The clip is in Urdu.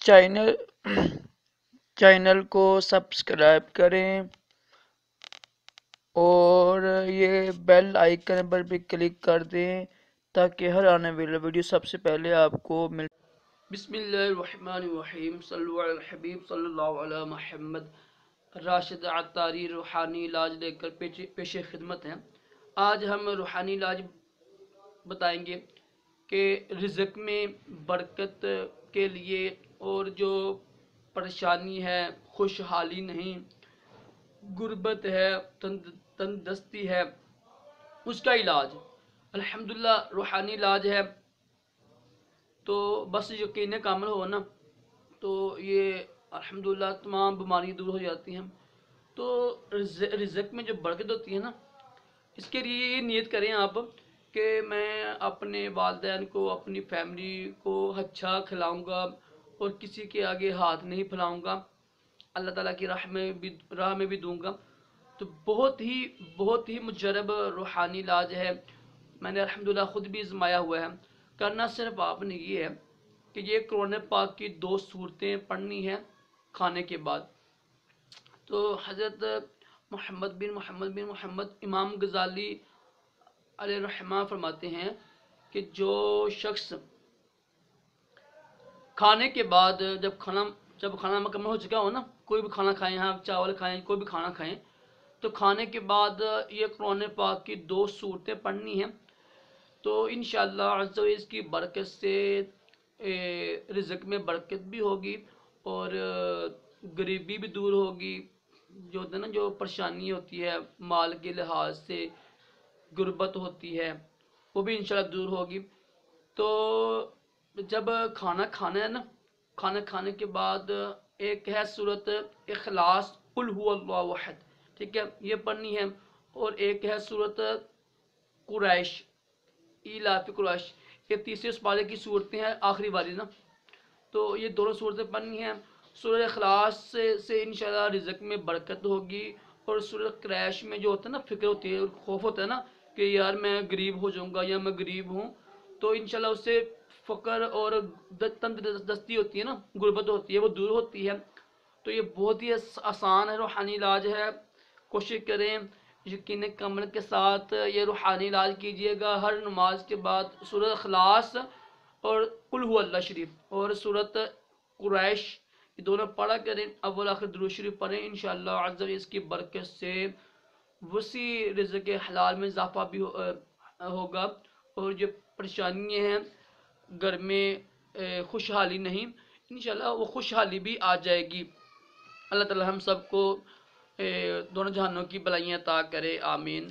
چینل چینل کو سبسکرائب کریں اور یہ بیل آئیکن پر بھی کلک کر دیں تاکہ ہر آنے والی ویڈیو سب سے پہلے آپ کو مل۔ بسم اللہ الرحمن الرحیم، صلو علی الحبیب صلی اللہ علی محمد۔ راشد عطاری روحانی علاج لے کر پیش خدمت ہیں۔ آج ہم روحانی علاج بتائیں گے کہ رزق میں برکت کے لیے اور جو پریشانی ہے، خوشحالی نہیں، غربت ہے، تندرستی ہے، اس کا علاج الحمدللہ روحانی علاج ہے۔ تو بس یقین کامل ہو نا تو یہ الحمدللہ تمام بیماریاں دور ہو جاتی ہیں۔ تو رزق میں جو برکت ہوتی ہے نا، اس کے لیے یہ نیت کریں آپ کہ میں اپنے والدین کو، اپنی فیملی کو اچھا کھلاؤں گا اور کسی کے آگے ہاتھ نہیں پھیلاؤں گا، اللہ تعالیٰ کی راہ میں بھی دوں گا۔ تو بہت ہی مجرب روحانی علاج ہے، میں نے الحمدللہ خود بھی آزمایا ہوا ہے۔ کرنا صرف آپ نے یہ ہے کہ یہ قرآن پاک کی 2 سورتیں پڑھنی ہیں کھانے کے بعد۔ تو حضرت محمد بن محمد امام غزالی علیہ الرحمہ فرماتے ہیں کہ جو شخص کھانے کے بعد جب کھانا مکمل ہو چکا ہو نا، کوئی بھی کھانا کھائیں، ہاں چاول کھائیں، کوئی بھی کھانا کھائیں، تو کھانے کے بعد یہ قرآن پاک کی 2 سورتیں پڑھنی ہیں۔ تو انشاءاللہ عز و اس کی برکت سے رزق میں برکت بھی ہوگی اور غریبی بھی دور ہوگی، جو ہوتا ہے نا، جو پریشانی ہوتی ہے مال کے لحاظ سے، غربت ہوتی ہے، وہ بھی انشاءاللہ دور ہوگی۔ تو جب کھانا کھانا ہے نا، کھانا کھانے کے بعد ایک ہے سورت اخلاص قل هو اللہ احد، ٹھیک ہے، یہ پڑھنی ہے، اور ایک ہے سورت قریش، ایلاف قریش، یہ تیسرے پارے کی صورتیں ہیں، آخری والی نا، تو یہ دونوں صورتیں پڑھنی ہیں۔ سورہ اخلاص سے انشاءاللہ رزق میں برکت ہوگی، اور سورہ قریش میں جو ہوتا ہے نا، فکر ہوتی ہے، خوف ہوتا ہے نا کہ یار میں غریب ہو جاؤں گا یا میں غریب ہوں، تو انشاءاللہ اس سے فقر اور تندرستی ہوتی ہے نا، غربت ہوتی ہے، وہ دور ہوتی ہے۔ تو یہ بہت ہی آسان ہے، روحانی علاج ہے، کوشش کریں یقین کامل کے ساتھ یہ روحانی علاج کیجئے گا۔ ہر نماز کے بعد سورہ اخلاص اور قل هو اللہ شریف اور سورت قریش، یہ دونوں پڑھا کریں، اول آخر درود شریف پڑھیں، انشاءاللہ عز و جل اس کی برکت سے وسیع رزق حلال میں اضافہ بھی ہوگا، اور جو پریشانیاں ہیں گھر میں، خوشحالی نہیں، انشاءاللہ وہ خوشحالی بھی آ جائے گی۔ اللہ تعالی ہم سب کو دونوں جہانوں کی بلائیاں عطا کرے، آمین۔